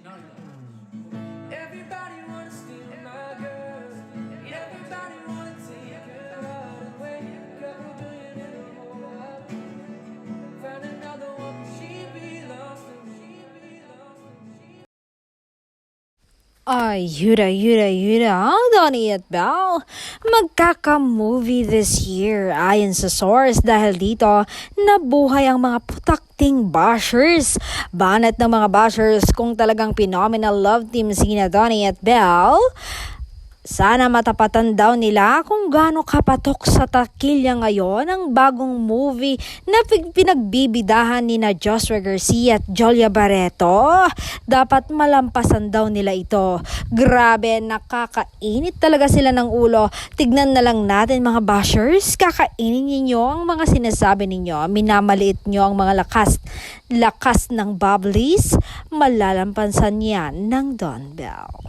Everybody wanna steal my girl. Everybody wanna take her away. Couple billion in the whole world. Found another one, but she belongs to me. Ay, yuda, Donnie at Belle. Magkaka-movie this year ayon sa source dahil dito nabuhay ang mga putakting bashers. Banat ng mga bashers kung talagang phenomenal love team sina Donnie at Belle. Sana matapatan daw nila kung gaano kapatok sa takilya ngayon ang bagong movie na pinagbibidahan ni na Joshua Garcia at Jolia Barreto. Dapat malampasan daw nila ito. Grabe, nakakainit talaga sila ng ulo. Tignan na lang natin mga bashers, kakainin ninyo ang mga sinasabi ninyo. Minamaliit nyo ang mga lakas ng bubblies. Malalampasan yan ng Don Bell.